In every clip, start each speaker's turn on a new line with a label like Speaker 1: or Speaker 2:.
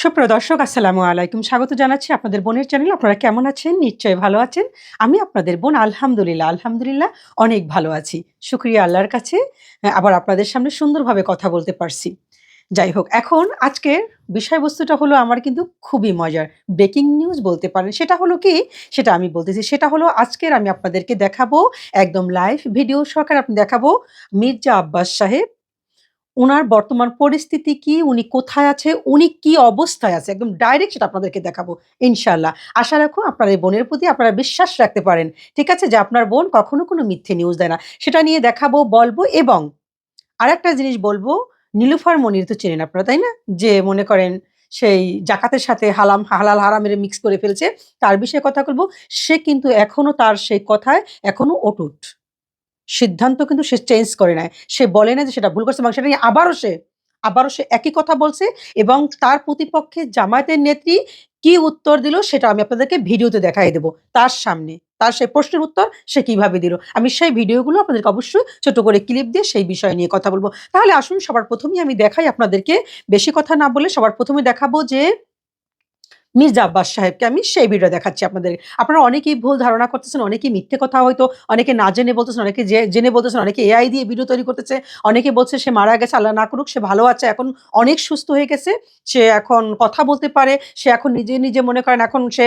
Speaker 1: সুপ্রিয় দর্শক আসসালামু আলাইকুম। স্বাগত জানাচ্ছি আপনাদের বোনের চ্যানেল। আপনারা কেমন আছেন? নিশ্চয়ই ভালো আছেন। আমি আপনাদের বোন আলহামদুলিল্লাহ অনেক ভালো আছি। শুকরিয়া আল্লাহর কাছে আবার আপনাদের সামনে সুন্দরভাবে কথা বলতে পারছি। যাই হোক, এখন আজকের বিষয়বস্তুটা হলো আমার কিন্তু খুবই মজার। ব্রেকিং নিউজ বলতে পারেন। সেটা হলো কি? সেটা আমি বলতেছি। সেটা হলো আজকের আমি আপনাদেরকে দেখাবো একদম লাইভ ভিডিও সহকারে দেখাবো মির্জা আব্বাস সাহেব উনার বর্তমান পরিস্থিতি কি? উনি কোথায় আছে? উনি কি অবস্থায় আছে? একদম ডাইরেক্ট সেটা আপনাদেরকে দেখাবো ইনশাআল্লাহ। আশা রাখো আপনার এই বোনের প্রতি আপনারা বিশ্বাস রাখতে পারেন। ঠিক আছে? যে আপনার বোন কখনো কোনো মিথ্যে নিউজ দেয় না। সেটা নিয়ে দেখাবো, বলবো এবং আরেকটা জিনিস বলবো, নীলুফার মনির তো চেনেন আপনারা, তাই না? যে মনে করেন সেই জাকাতের সাথে হালাল হারামের মিক্স করে ফেলছে। তার বিষয়ে কথা বলব। সে কিন্তু এখনো তার সেই কথায় এখনো অটুট। সিদ্ধান্ত কিন্তু সে চেঞ্জ করে নাই। সে বলে না যে সেটা ভুল করছে এবং সেটা নিয়ে আবারও সে একই কথা বলছে এবং তার প্রতিপক্ষে জামায়াতের নেত্রী কি উত্তর দিল সেটা আমি আপনাদেরকে ভিডিওতে দেখায় দেব। তার সামনে। তার সেই প্রশ্নের উত্তর সে কিভাবে দিল। আমি সেই ভিডিওগুলো আপনাদেরকে অবশ্যই ছোট করে ক্লিপ দিয়ে সেই বিষয় নিয়ে কথা বলব। তাহলে আসুন সবার ১ম এই আমি দেখাই আপনাদেরকে, বেশি কথা না বলে সবার ১ম এ দেখাবো যে মির্জা আব্বাস সাহেবকে আমি সেই ভিডিও দেখাচ্ছি আপনাদের। আপনারা অনেকেই ভুল ধারণা করতেছেন, অনেকেই মিথ্যে কথা হয়তো অনেকে না জেনে বলতেছেন, অনেকে জেনে বলতেছেন, অনেকে এআই দিয়ে ভিডিও তৈরি করতেছে। অনেকে বলছে সে মারা গেছে, আল্লাহ না করুক, সে ভালো আছে, এখন অনেক সুস্থ হয়ে গেছে। সে এখন কথা বলতে পারে, সে এখন নিজে মনে করেন এখন সে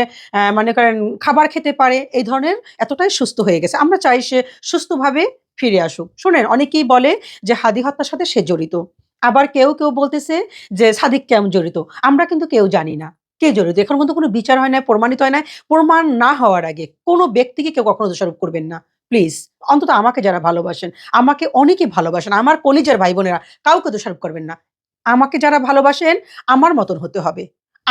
Speaker 1: মনে করেন খাবার খেতে পারে। এই ধরনের এতটাই সুস্থ হয়ে গেছে। আমরা চাই সে সুস্থভাবে ফিরে আসুক। শোনেন, অনেকেই বলে যে হাদি হত্যার সাথে সে জড়িত। আবার কেউ বলতেছে যে সাদিক কেমন জড়িত। আমরা কিন্তু কেউ জানি না। কে জড়িত? এখন পর্যন্ত কোনো বিচার হয় নাই, প্রমাণিত হয় নাই। প্রমাণ না হওয়ার আগে কোনো ব্যক্তিকে কেউ কখনো দোষারোপ করবেন না। প্লিজ। অন্তত আমাকে যারা ভালোবাসেন, আমাকে অনেকেই ভালোবাসেন। আমার কলিজার ভাই-বোনেরা কাউকে দোষারোপ করবেন না। আমাকে যারা ভালোবাসেন, আমার মতন হতে হবে।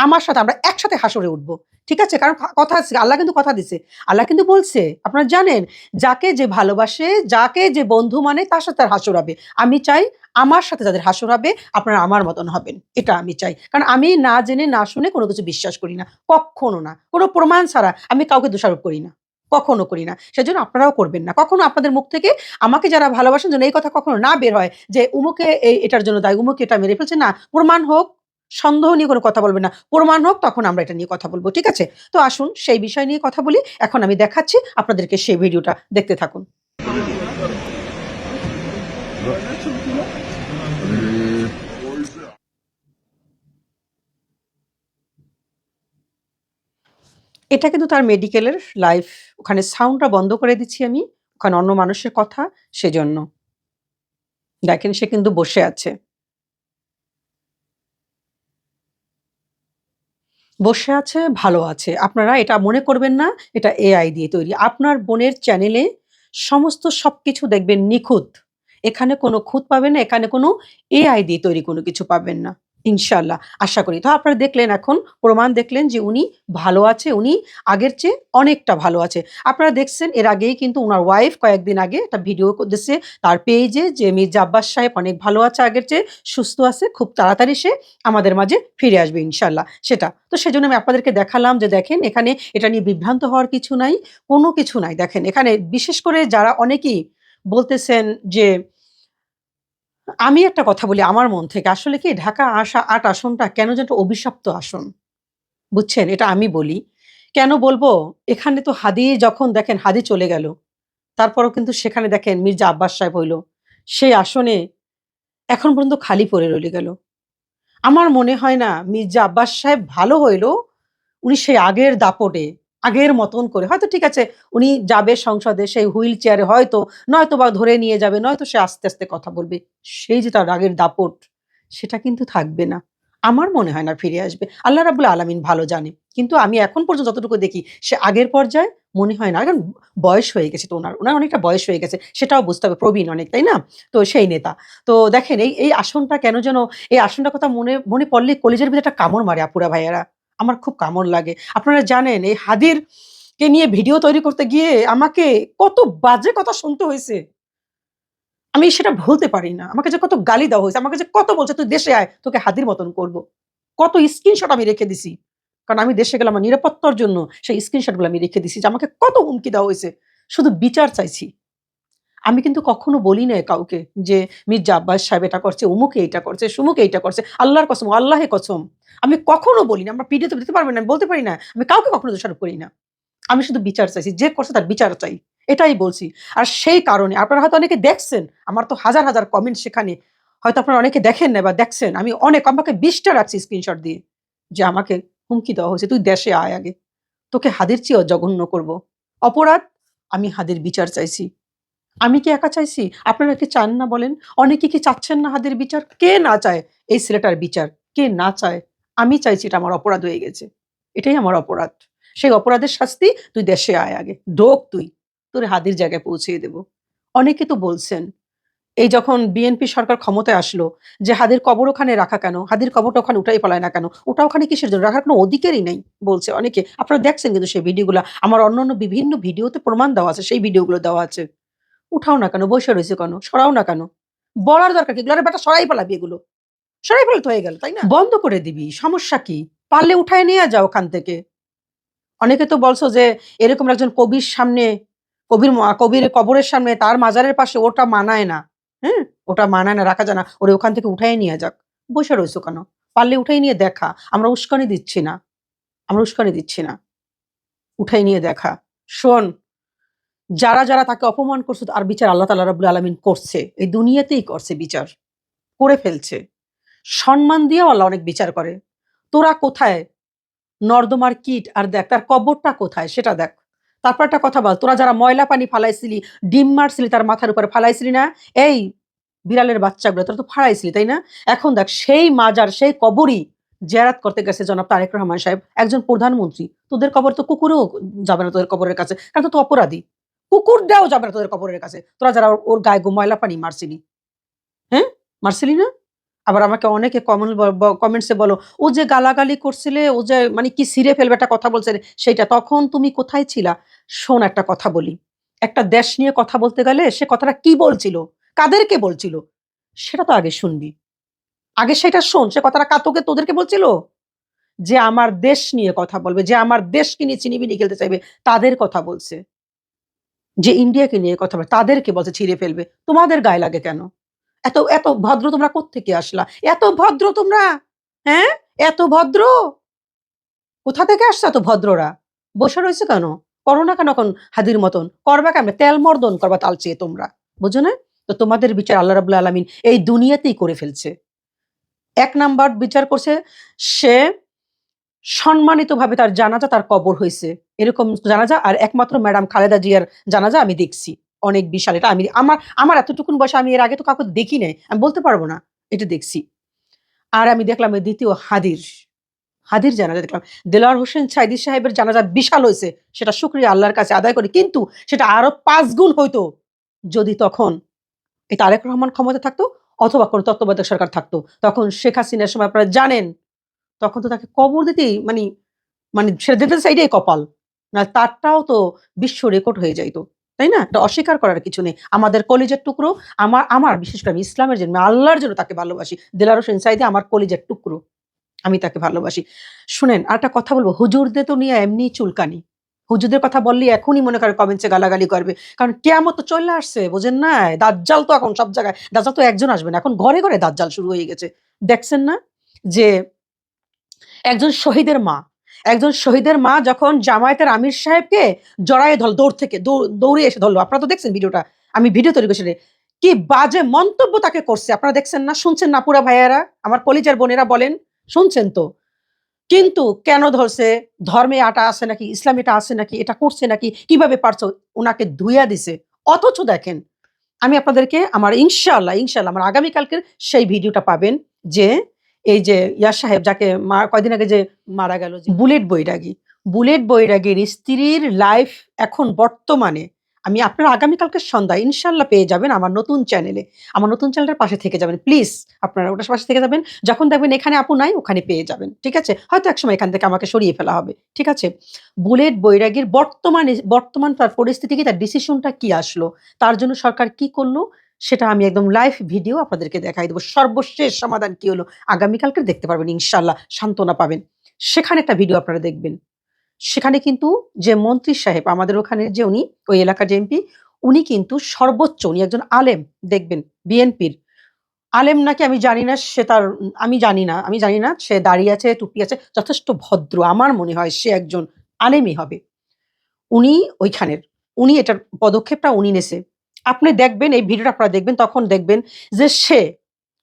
Speaker 1: আমার সাথে আমরা একসাথে হাসরে উঠবো। ঠিক আছে? কারণ কথা আছে, আল্লাহ কিন্তু কথা দিছে। আল্লাহ কিন্তু বলছে, আপনারা জানেন, যাকে যে ভালোবাসে, যাকে যে বন্ধু মানে তার সাথে তার হাসর হবে। আমি চাই আমার সাথে যাদের হাসর হবে আপনারা আমার মতন হবেন। এটা আমি চাই। কারণ আমি না জেনে না শুনে কোনো কিছু বিশ্বাস করি না। কক্ষনো না। কোনো প্রমাণ ছাড়া আমি কাউকে দোষারোপ করি না। কখনো করি না। সেজন্য আপনারাও করবেন না। কখনো আপনাদের মুখ থেকে আমাকে যারা ভালোবাসেন যেন এই কথা কখনো না বের হয় যে উমুকে এটার জন্য দায়ী, উমুকে এটা মেরে ফেলছে। না, প্রমাণ হোক, সন্দেহ নিয়ে কোনো কথা বলবেন না। প্রমাণ হোক তখন আমরা এটা নিয়ে কথা বলব। ঠিক আছে? তো আসুন সেই বিষয় নিয়ে কথা বলি। এখন আমি দেখাচ্ছি আপনাদেরকে সেই ভিডিওটা দেখতে থাকুন। এটা কিন্তু তার মেডিকেলের লাইভ। ওখানে সাউন্ডটা বন্ধ করে দিচ্ছি আমি। ওখানে অন্য মানুষের কথা, সেজন্য। দেখেন সে কিন্তু বসে আছে। বসে আছে, ভালো আছে। আপনারা এটা মনে করবেন না এটা এআই দিয়ে তৈরি। আপনার বোনের চ্যানেলে সমস্ত সবকিছু দেখবেন নিখুঁত। এখানে কোনো খুঁত পাবেন না, এখানে কোনো এআই দিয়ে তৈরি কোনো কিছু পাবেন না। ইনশাআল্লাহ আশা করি। তো আপনারা দেখলেন, এখন প্রমাণ দেখলেন যে উনি ভালো আছে। উনি আগের চেয়ে অনেকটা ভালো আছে। আপনারা দেখছেন এর আগেই কিন্তু উনার ওয়াইফ কয়েকদিন আগে একটা ভিডিও দিছে তার পেইজে যে মির্জা আব্বাস সাহেব অনেক ভালো আছে আগের চেয়ে, সুস্থ আছে। খুব তাড়াতাড়ি সে আমাদের মাঝে ফিরে আসবে ইনশাআল্লাহ সেটা। তো সেজন্য আমি আপনাদেরকে দেখালাম যে দেখেন এখানে এটা নিয়ে বিভ্রান্ত হওয়ার কিছু নাই, কোনো কিছু নাই। দেখেন এখানে বিশেষ করে যারা অনেকেই বলতেছেন যে আমি একটা কথা বলি আমার মন থেকে। আসলে কি ঢাকা ৮ আসনটা কেন যেন একটা অভিশপ্ত আসন। বুঝছেন? এটা আমি বলি। কেন বলবো? এখানে তো হাদি যখন দেখেন হাদি চলে গেল। তারপরেও কিন্তু সেখানে দেখেন মির্জা আব্বাস সাহেব হইল। সেই আসনে এখন পর্যন্ত খালি পড়ে রইল গেল। আমার মনে হয় না মির্জা আব্বাস সাহেব ভালো হইল উনি সেই আগের দাপটে, আগের মতন করে হয়তো ঠিক আছে উনি যাবে সংসদে সেই হুইল চেয়ারে হয়তো, নয়তোবা ধরে নিয়ে যাবে, নয়তো সে আস্তে কথা বলবে। সেই যে তার আগের দাপট, সেটা কিন্তু থাকবে না। আমার মনে হয় না ফিরে আসবে। আল্লাহ রাব্বুল আলামিন ভালো জানে। কিন্তু আমি এখন পর্যন্ত যতটুকু দেখি সে আগের পর্যায়ে মনে হয় না। কারণ বয়স হয়ে গেছে তো উনার অনেকটা বয়স হয়ে গেছে। সেটাও বুঝতে হবে প্রবীণ অনেক, তাই না? তো সেই নেতা। তো দেখেন এই আসনটা কেন যেন এই আসনটার কথা মনে পড়লেই কলিজার ভিতরে একটা কামড় মারে আপুরা ভাইয়ারা। আমার খুব কামড় লাগে। আপনারা জানেন এই হাদির কে নিয়ে ভিডিও তৈরি করতে গিয়ে আমাকে কত বাজে কথা শুনতে হইছে। আমি সেটা ভুলতে পারি না। আমাকে যে কত গালি দেওয়া হইছে, আমাকে যে কত বলছে, "তুই দেশে আয়, তোকে হাদির মতন করব।" কত স্ক্রিনশট আমি রেখে দিছি। কারণ আমি দেশে গেলে আমার নিরাপত্তার জন্য সেই স্ক্রিনশট গুলো আমি রেখে দিছি যে আমাকে কত হুমকি দেওয়া হইছে। শুধু বিচার চাইছি। আমি কিন্তু কখনো বলি নাই কাউকে যে মির্জা আব্বাস সাহেব এটা করছে, অমুকে এইটা করছে, সুমুকে এইটা করছে। আল্লাহর কসম, আল্লাহে কসম। আমি কখনো বলি না। আমার ভিডিওতে দিতে পারবেন না, আমি বলতে পারি না। আমি কাউকে কখনো দোষারোপ করি না। আমি শুধু বিচার চাইছি। যে করছে তার বিচার চাই। এটাই বলছি। আর সেই কারণে আপনারা হয়তো অনেকে দেখছেন, আমার তো হাজার, হাজার কমেন্ট সেখানে। হয়তো আপনারা অনেকে দেখেন নাই বা দেখছেন। আমি অনেক আমাকে ২০ টা রাখছি স্ক্রিনশট দিয়ে। যে আমাকে হুমকি দেওয়া হয়েছে, "তুই দেশে আয় আগে। তোকে হাদির চেয়েও জঘন্য করব।" অপরাধ, আমি হাদির বিচার চাইছি। আমি কি একা চাইছি? আপনারা কি চান না বলেন? অনেকে কি চাচ্ছেন না হাদির বিচার? কে না চায় এই ছেলেটার বিচার? কে না চায়? আমি চাইছি, এটা আমার অপরাধ হয়ে গেছে। এটাই আমার অপরাধ। সেই অপরাধের শাস্তি, তুই দেশে আয় আগে। ঢোক তুই। তোরে হাদির জায়গায় পৌঁছিয়ে দেব। অনেকে তো বলছেন, এই যখন বিএনপি সরকার ক্ষমতায় আসলো, যে হাদির কবর ওখানে রাখা কেন? হাদির কবরটা ওখানে উঠাই ফেলায় না কেন? ওটা ওখানে কিসের জন্য? রাখার কোনো অধিকারই নাই বলছে অনেকে। আপনারা দেখছেন কিন্তু সেই ভিডিওগুলা। আমার অন্যান্য বিভিন্ন ভিডিওতে প্রমাণ দেওয়া আছে, সেই ভিডিওগুলো দেওয়া আছে। উঠাও না কেন? বইসা রইছে কেন? সরাও না কেন? বলার দরকার কি? এগুলো আরে বেটা সরাই ফেলাবি এগুলো। সরাই ফেললে তো হয়ে গেল, তাই না? বন্ধ করে দিবি। সমস্যা কি? পারলে উঠায় নিয়ে যা ওখান থেকে। অনেকে তো বলছো যে এরকম একজন কবির সামনে, কবির কবরের সামনে, তার মাজারের পাশে ওটা মানায় না। হ্যাঁ? ওটা মানায় না, রাখা যায় না। ওরে ওখান থেকে উঠায় নিয়ে যাক। বইসা রইছো কেন? পারলে উঠাই নিয়ে দেখা। আমরা উস্কানি দিচ্ছি না। আমরা উস্কানি দিচ্ছি না। উঠাই নিয়ে দেখা। শোন, যারা, যারা তাকে অপমান করছে তার বিচার আল্লাহ তাআলা রাব্বুল আলামিন করছে। এই দুনিয়াতেই করছে বিচার। করে ফেলছে। সম্মান দিয়েও আল্লাহ অনেক বিচার করে। তোরা কোথায়? নর্দমার কীট, আর দেখ তার কবরটা কোথায় সেটা দেখ। তারপর একটা কথা বল, তোরা যারা ময়লা পানি ফালাইছিলি, ডিম মারছিলি তার মাথার উপরে ফালাইছিলি না? এই বিড়ালের বাচ্চাগুলো তোরা তো ফালাইছিলি, তাই না? এখন দেখ সেই মাজার, সেই কবরই জিয়ারত করতে গেছে জনাব তারেক রহমান সাহেব, একজন প্রধানমন্ত্রী। তোদের কবর তো কুকুরও যাবে না তোদের কবরের কাছে। কারণ তোরা তো অপরাধী। কুকুরটাও যাবে না তোদের কবরের কাছে। তোরা যারা ওর গায়ে ময়লা পানি মারছিলি। হ্যাঁ? মারছিলি না? আবার আমাকে অনেকে কমেন্টস এ বলো, "ও যে গালাগালি করছিলে, ও যে মানে কি ছিঁড়ে ফেলবে একটা কথা বলছে সেইটা, তখন তুমি কোথায় ছিলা?" শোন একটা কথা বলি। একটা দেশ নিয়ে কথা বলতে গেলে সে কথাটা কি বলছিল? কাদেরকে বলছিল? সেটা তো আগে শুনবি। আগে সেটা শোন। সে কথাটা তোদেরকে বলছিল? যে আমার দেশ নিয়ে কথা বলবে, যে আমার দেশকে নিয়ে ছিনিমিনি খেলতে চাইবে, তাদের কথা বলছে। যে ইন্ডিয়াকে নিয়ে কথা বলে তাদেরকে বলছে ছিঁড়ে ফেলবে। তোমাদের গায়ে লাগে কেন? এত, এত ভদ্র তোমরা কোত্থেকে আসলা? এত ভদ্র তোমরা? হ্যাঁ? এত ভদ্র? কোথা থেকে আসছো এত ভদ্ররা? বসে রইছো কেন? করো না কেন এখন হাদির মতন? করবা কেমনে? তেল মর্দন করবা তাল চেয়ে তোমরা। বুঝো না? তো তোমাদের বিচার আল্লাহ রাব্বুল আলামিন এই দুনিয়াতেই করে ফেলছে। ১ নাম্বার বিচার করছে, সে সম্মানিতভাবে তার জানাজা, তার কবর হইছে। এরকম জানাজা আর একমাত্র ম্যাডাম খালেদা জিয়ার জানাজা আমি দেখছি। অনেক বিশাল, এটা আমি আমার আমার এতটুকুন বয়সে আমি এর আগে তো কাউকে দেখি নাই। আমি বলতে পারব না। এটা দেখছি। আর আমি দেখলাম এই ২য় হাদির জানাজা দেখলাম। দেলোয়ার হোসেন সাইদী সাহেবের জানাজা বিশাল হইছে। সেটা শুকরিয়া আল্লাহর কাছে আদায় করি। কিন্তু সেটা আরো ৫ গুণ হইতো যদি তখন এই তারেক রহমান ক্ষমতায় থাকতো অথবা কোন তত্ত্বাবধায়ক সরকার থাকতো। তখন শেখ হাসিনার সময় আপনারা জানেন, তখন তো তাকে কবর দিতেই মানে সেটা যেতে চাইলেই কপাল। না তারটাও তো বিশ্ব রেকর্ড হয়ে যাইত। তাই না? এটা অস্বীকার করার কিছু নেই। আমাদের কলিজার টুকরো, আমার বিশেষ করে আমি ইসলামের জন্য, আল্লাহর জন্য তাকে ভালোবাসি। দেলোয়ার হোসেন সাইদী আমার কলিজার টুকরো। আমি তাকে ভালোবাসি। শুনেন আরেকটা কথা বলব, হুজুরদের তো নিয়ে এমনিই চুলকানি। হুজুরদের কথা বললেই এখনই মনে করেন কমেন্টসে গালাগালি করবে। কারণ কিয়ামত তো চইলা আসছে, বোঝেন নাই? দাজ্জাল তো এখন সব জায়গায়। দাজ্জাল তো একজন আসবে না। এখন ঘরে, ঘরে দাজ্জাল শুরু হয়ে গেছে। দেখছেন না? যে একজন শহীদের মা, একজন শহীদের মা যখন জামায়াতের আমির সাহেবকে জড়ায়ে দৌড় থেকে দৌড়ে এসে ধরল। আপনারা তো দেখছেন ভিডিওটা। আমি ভিডিও তৈরি করেছি। কি বাজে মন্তব্য তাকে করছে। আপনারা দেখছেন না? শুনছেন না আপুরা ভাইয়ারা? আমার কলিজার বোনেরা বলেন। শুনছেন তো? কিন্তু কেন ধরছে? ধর্মে আটা আছে নাকি? ইসলামে এটা আছে নাকি? এটা করছে নাকি? কিভাবে পারছো? উনাকে ধুইয়া দিছে। অথচ দেখেন, আমি আপনাদেরকে আমার ইনশাআল্লাহ আমার আগামী কালকের সেই ভিডিওটা পাবেন যে, এই যে সাহেব যাকে কয়দিন আগে যে মারা গেল, যে বুলেট বৈরাগীর স্ত্রীর লাইফ এখন বর্তমানে আমি আপনারা আগামী কালকের সন্ধ্যায় ইনশাআল্লাহ পেয়ে যাবেন আমার নতুন চ্যানেলে। আমার নতুন চ্যানেলটার পাশে থেকে যাবেন। প্লিজ আপনারা ওটার পাশে থেকে যাবেন। যখন দেখবেন এখানে আপু নাই, ওখানে পেয়ে যাবেন। ঠিক আছে? হয়তো একসময় এখান থেকে আমাকে সরিয়ে ফেলা হবে। ঠিক আছে? বুলেট বৈরাগীর বর্তমান তার পরিস্থিতি কি, তার ডিসিশনটা কি আসলো? তার জন্য সরকার কি করলো? সেটা আমি একদম লাইভ ভিডিও আপনাদেরকে দেখাই দেব। সর্বশেষ সমাধান কি হলো? আগামীকালকে দেখতে পারবেন ইনশাআল্লাহ, সান্ত্বনা পাবেন। সেখানে একটা ভিডিও আপনারা দেখবেন। সেখানে কিন্তু যে মন্ত্রী সাহেব আমাদের ওখানে যে উনি ওই এলাকার যে এমপি, উনি কিন্তু সর্বোচ্চ, উনি একজন আলেম, দেখবেন বিএনপির আলেম নাকি আমি জানি না, সে তার আমি জানি না সে দাঁড়িয়ে আছে, টুপি আছে, যথেষ্ট ভদ্র। আমার মনে হয় সে একজন আলেমই হবে। উনি ওইখানের, উনি এটার পদক্ষেপটা উনি নেছে। আপনি দেখবেন এই ভিডিওটা আপনারা দেখবেন, তখন দেখবেন যে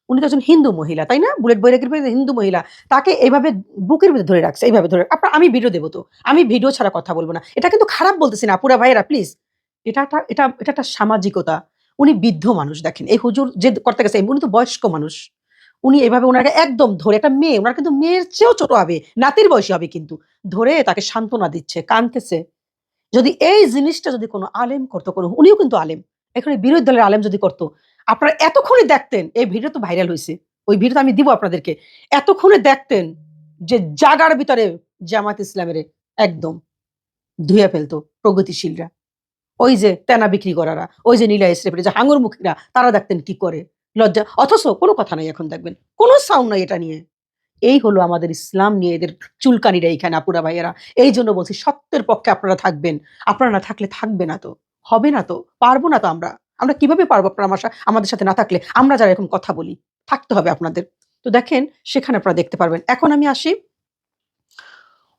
Speaker 1: উনি তো একজন হিন্দু মহিলা, তাই না? বুলেট বৈরাগীর হিন্দু মহিলা। তাকে এভাবে বুকের ভিতরে ধরে রাখছে, এইভাবে ধরে আমি ভিডিও দেব তো। আমি ভিডিও ছাড়া কথা বলব না। এটা কিন্তু খারাপ বলতেছি না আপুরা ভাইয়েরা প্লিজ। এটা একটা সামাজিকতা। উনি বৃদ্ধ মানুষ দেখেন। এই হুজুর যে করতে গেছে উনি তো বয়স্ক মানুষ। উনি এভাবে উনাকে একদম ধরে, একটা মেয়ে, উনার কিন্তু মেয়ের চেয়েও ছোট হবে, নাতির বয়সী হবে কিন্তু। ধরে তাকে সান্ত্বনা দিচ্ছে, কাঁদতেছে। যদি এই জিনিসটা যদি কোনো আলেম করতো, উনিও কিন্তু আলেম। এখানে বিরোধী দলের আলেম যদি করতো, আপনারা এতক্ষণে দেখতেন, এই ভিডিও তো ভাইরাল হইছে। ওই ভিডিওটা আমি দিব আপনাদেরকে। এতক্ষণে দেখতেন যে জাগার ভিতরে জামাত ইসলামের একদম ধুইয়া ফেলতো প্রগতিশীলরা। ওই যে তেনা বিক্রি করারা, ওই যে নীলা ইসরেফের যে হাঙ্গরমুখীরা, তারা দেখতেন কি করে। লজ্জা, অথচ কোনো কথা নাই এখন দেখবেন। কোনো সাউন্ড নাই এটা নিয়ে। এই হলো আমাদের ইসলাম নিয়ে এদের চুলকানিরা এইখানে আপুরা ভাইয়েরা। এইজন্য বলছি সত্যের পক্ষে আপনারা থাকবেন। আপনারা না থাকলে থাকবে না তো। হবে না তো। পারব না তো আমরা। আমরা কিভাবে পারবো আপনারা আমাদের সাথে না থাকলে? আমরা যারা এরকম কথা বলি, থাকতে হবে আপনাদের। তো দেখেন সেখানে আপনারা দেখতে পারবেন। এখন আমি আসি,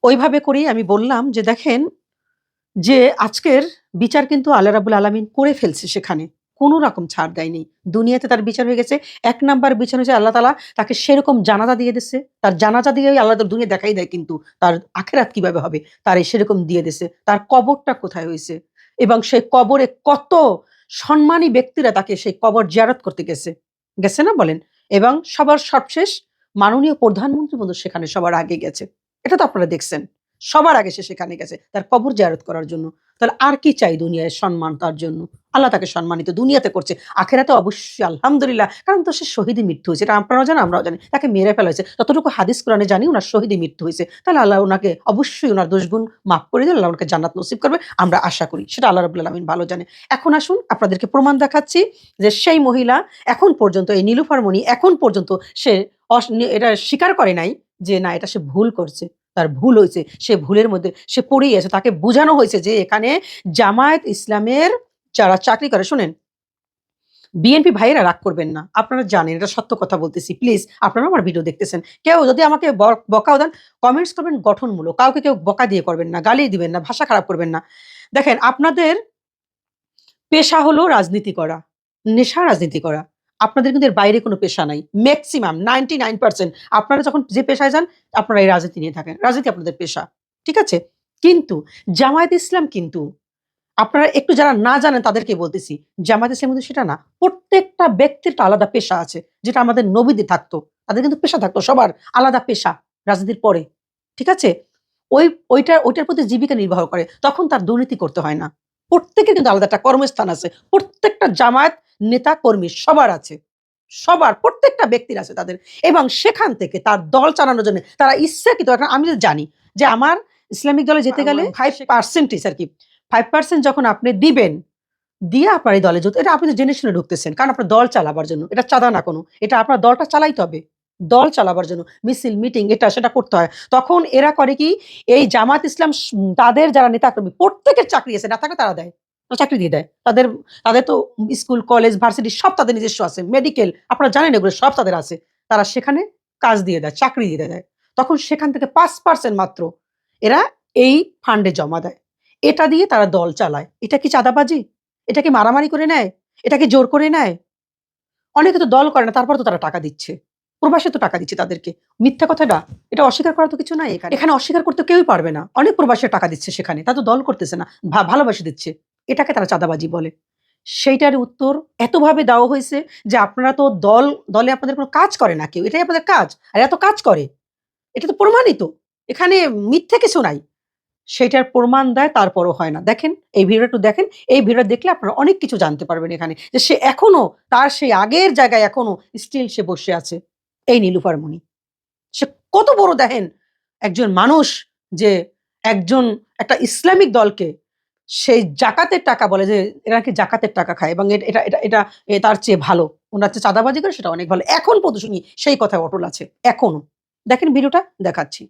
Speaker 1: ওইভাবে করেই আমি বললাম যে দেখেন যে আজকের বিচার কিন্তু আল্লাহ রাব্বুল আলামিন করে ফেলছে সেখানে। কোনো রকম ছাড় দেয়নি। দুনিয়াতে তার বিচার হয়ে গেছে। ১ নাম্বার বিচার হয়েছে আল্লাহ তাআলা তাকে সেরকম জানাজা দিয়ে দিছে। তার জানাজা দিয়েই আল্লাহ তাআলা দুনিয়া দেখাই দেয় কিন্তু তার আখিরাত কিভাবে হবে তার সেরকম দিয়ে দিছে। তার কবরটা কোথায় হইছে এবং সেই কবরে কত সম্মানী ব্যক্তিরা তাকে সেই কবর জিয়ারত করতে গেছে। গেছে না বলেন? এবং সবার সবশেষ মাননীয় প্রধানমন্ত্রী পর্যন্ত সেখানে সবার আগে গেছে। এটা তো আপনারা দেখছেন। সবার আগে সে সেখানে গেছে তার কবর জিয়ারত করার জন্য। তাহলে আর কি চাই দুনিয়ায় সম্মান তার জন্য? আল্লাহ তাকে সম্মানিত দুনিয়াতে করছে। আখিরাতে অবশ্যই আলহামদুলিল্লাহ। কারণ তো সে শহীদি মৃত্যু হয়েছে। এটা আপনারাও জানেন, আমরাও জানি। তাকে মেরে ফেলা হয়েছে। যতটুকু হাদিস কোরআনে জানি উনার শহীদি মৃত্যু হয়েছে। তাহলে আল্লাহ উনাকে অবশ্যই উনার দোষগুণ মাফ করে দিলে আল্লাহ উনাকে জান্নাত নসিব করবে। আমরা আশা করি। সেটা আল্লাহ রাব্বুল আলামিন ভালো জানে। এখন আসুন আপনাদেরকে প্রমাণ দেখাচ্ছি যে সেই মহিলা এখন পর্যন্ত, এই নীলুফার মণি এখন পর্যন্ত সে এটা স্বীকার করে নাই যে না এটা সে ভুল করছে। তার ভুল হইছে। সে ভুলের মধ্যে সে পড়েই আছে। তাকে বুঝানো হয়েছে যে এখানে জামায়াত ইসলামের যারা চাকরি করে, শোনেন, বিএনপি ভাইয়েরা রাগ করবেন না। আপনারা জানেন এটা সত্য কথা বলতেছি। প্লিজ আপনারাও আমার ভিডিও দেখতেছেন। কেউ যদি আমাকে বকাও দেন, কমেন্টস করবেন গঠনমূলক। কাউকে কেউ বকা দিয়ে করবেন না, গালি দিবেন না, ভাষা খারাপ করবেন না। দেখেন আপনাদের পেশা হলো রাজনীতি করা, নেশা রাজনীতি করা। আপনাদের কিন্তু এর বাইরে কোনো পেশা নাই। মেক্সিমাম 99% আপনারা যখন যে পেশায় যান, আপনারা এই রাজনীতি নিয়ে থাকেন। রাজনীতি আপনাদের পেশা। ঠিক আছে? কিন্তু জামায়াত ইসলাম কিন্তু আপনারা একটু যারা না জানেন তাদেরকে বলতেছি। জামায়াত ইসলাম কিন্তু সেটা না। প্রত্যেকটা ব্যক্তির একটা আলাদা পেশা আছে। যেটা আমাদের নবীদের থাকতো। তাদের কিন্তু পেশা থাকতো সবার আলাদা পেশা রাজনীতির পরে। ঠিক আছে? ওই ওইটার প্রতি জীবিকা নির্বাহ করে। তখন তার দুর্নীতি করতে হয় না। প্রত্যেকের কিন্তু আলাদা একটা কর্মস্থান আছে। প্রত্যেকটা জামায়াত নেতা কর্মী সবার আছে। সবার প্রত্যেকটা ব্যক্তির আছে তাদের। এবং সেখান থেকে তার দল চালানোর জন্য তারা ইচ্ছাকৃত, এখন আমি তো জানি যে আমার ইসলামিক দলে যেতে গেলে 5% আরকি। 5% যখন আপনি দিবেন, দিয়ে আপনার এই দলে এটা আপনি তো জেনে শুনে ঢুকতেছেন। কারণ আপনার দল চালাবার জন্য। এটা চাঁদা না কোনো। এটা আপনার দলটা চালাইতে হবে। দল চালাবার জন্য মিছিল, মিটিং এটা সেটা করতে হয়। তখন এরা করে কি, এই জামাত ইসলাম তাদের যারা নেতাকর্মী প্রত্যেকের চাকরি আছে, না থাকলে তারা দেয়। চাকরি দিয়ে দেয়। তাদের তাদের তো স্কুল, কলেজ, ভার্সিটি সব তাদের নিজস্ব আছে। মেডিকেল আপনারা জানেন এগুলো সব তাদের আছে। তারা সেখানে কাজ দিয়ে দেয়, চাকরি দিয়ে দেয়। তখন সেখান থেকে 5% মাত্র এরা এই ফান্ডে জমা দেয়। এটা দিয়ে তারা দল চালায়। এটা কি চাঁদাবাজি? এটা কি মারামারি করে নেয়? এটা কি জোর করে নেয়? অনেকে তো দল করে না, তারপরেও তো তারা টাকা দিচ্ছে। প্রবাসে তো টাকা দিচ্ছে তাদেরকে। মিথ্যা কথা না। এটা অস্বীকার করার তো কিছু নাই এখানে। এখানে অস্বীকার করতে কেউই পারবে না। অনেক প্রবাসীরা টাকা দিচ্ছে সেখানে। তারা তো দল করতেছে না। ভালোবাসে দিচ্ছে। এটাকে তারা চাঁদাবাজি বলে। সেইটার উত্তর এতভাবে দেওয়া হইছে যে আপনারা তো দলে আপনাদের কোনো কাজ করে না কেউ। এটাই আপনাদের কাজ। আর এত কাজ করে। এটা তো প্রমাণিত। এখানে মিথ্যে কিছু নাই। সেটার প্রমাণ দেয় তারপরও হয় না। দেখেন, এই ভিডিওটা একটু দেখেন। এই ভিডিও দেখলে আপনারা অনেক কিছু জানতে পারবেন এখানে। যে সে এখনো তার সেই আগের জায়গায় এখনো স্টিল সে বসে আছে। এই নীলুফার মণি। সে কত বড় দেখেন একজন মানুষ, যে একজন একটা ইসলামিক দলকে সেই জাকাতের টাকা বলে যে এরা নাকি জাকাতের টাকা খায় এবং এটা তার চেয়ে ভালো। উনার চেয়ে চাঁদাবাজি করে সেটা অনেক ভালো। এখন পর্যন্ত শুনি সেই কথায় অটল আছে। এখনো। দেখেন ভিডিওটা দেখাচ্ছি।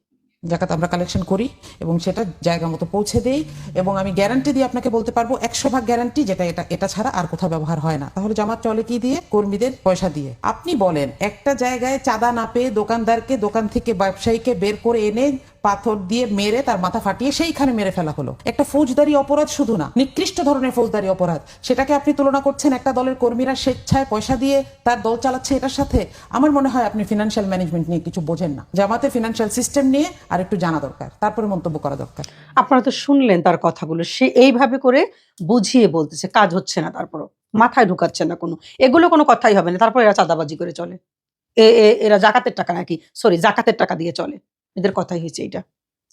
Speaker 2: জাকাত আমরা কালেকশন করি এবং সেটা জায়গা মতো পৌঁছে দেই, এবং আমি গ্যারান্টি দিয়ে আপনাকে বলতে পারবো 100% গ্যারান্টি, যেটা এটা ছাড়া আর কোথাও ব্যবহার হয় না। তাহলে জামাত চলে কি দিয়ে? কর্মীদের পয়সা দিয়ে। আপনি বলেন, একটা জায়গায় চাঁদা না পেয়ে দোকানদারকে দোকান থেকে ব্যবসায়ীকে বের করে এনে পাথর দিয়ে মেরে তার মাথা ফাটিয়ে সেইখানে মেরে ফেলা হলো। একটা ফৌজদারি অপরাধ, শুধু না, নিকৃষ্ট ধরনের ফৌজদারি অপরাধ। সেটাকে আপনি তুলনা করছেন একটা দলের কর্মীরা স্বেচ্ছায় পয়সা দিয়ে তার দল চালাচ্ছে এটার সাথে। আমার মনে হয় আপনি ফিনান্সিয়াল ম্যানেজমেন্ট নিয়ে কিছু বোঝেন না। জামাতে ফিনান্সিয়াল সিস্টেম নিয়ে আর একটু জানা দরকার, তারপরে মন্তব্য করা দরকার।
Speaker 1: আপনারা তো শুনলেন তার কথাগুলো। সে এইভাবে করে বুঝিয়ে বলতেছে, কাজ হচ্ছে না, তারপরও মাথায় ঢুকাচ্ছে না কোনো। এগুলো কোনো কথাই হবে না। তারপর এরা চাঁদাবাজি করে চলে। এরা জাকাতের টাকা নাকি, সরি, জাকাতের টাকা দিয়ে চলে। এদের কথাই হয়েছে এইটা।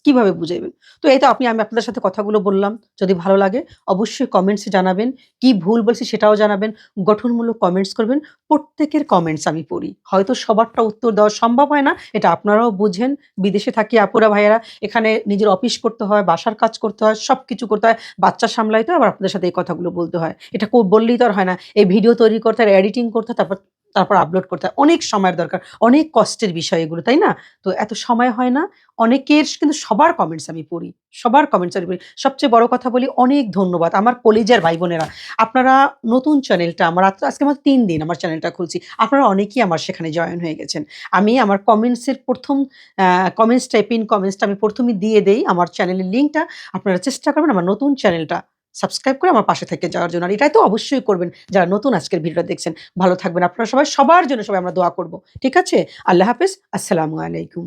Speaker 1: কিভাবে বুঝাইবেন? তো এই তো আমি আপনাদের সাথে কথাগুলো বললাম। যদি ভালো লাগে অবশ্যই কমেন্টসে জানাবেন। কি ভুল বলছি সেটাও জানাবেন। গঠনমূলক কমেন্টস করবেন। প্রত্যেকের কমেন্টস আমি পড়ি। হয়তো সবারটা উত্তর দেওয়া সম্ভব হয় না। এটা আপনারাও বুঝেন। বিদেশে থাকি আপুরা ভাইয়েরা, এখানে নিজের অফিস করতে হয়, বাসার কাজ করতে হয়, সবকিছু করতে হয়। বাচ্চা সামলাইতে হয়, আবার আপনাদের সাথে এই কথাগুলো বলতে হয়। এটা বললেই তো আর হয় না। এই ভিডিও তৈরি করতে হয়, এডিটিং করতে হয়, তারপর আপলোড করতে হয়। অনেক সময়ের দরকার। অনেক কষ্টের বিষয় এগুলো, তাই না? তো এত সময় হয় না। অনেকের কিন্তু সবার কমেন্টস আমি পড়ি। সবার কমেন্টস আমি পড়ি। সবচেয়ে বড় কথা বলি, অনেক ধন্যবাদ আমার কলিজার ভাই-বোনেরা। আপনারা নতুন চ্যানেলটা আমার আজকে আমার ৩ দিন আমার চ্যানেলটা খুলছি। আপনারা অনেকেই আমার সেখানে জয়েন হয়ে গেছেন। আমি আমার কমেন্টসের ১ম কমেন্টসটা, পিন কমেন্টসটা আমি ১ম এই দিয়ে দেই। আমার চ্যানেলের লিঙ্কটা আপনারা চেষ্টা করবেন আমার নতুন চ্যানেলটা সাবস্ক্রাইব করে আমার পাশে থেকে যাওয়ার জন্য। আর এটাই তো অবশ্যই করবেন যারা নতুন আজকের ভিডিওটা দেখছেন। ভালো থাকবেন আপনারা সবাই। সবার জন্য সবাই আমরা দোয়া করব। ঠিক আছে? আল্লাহ হাফেজ। আসসালামু আলাইকুম।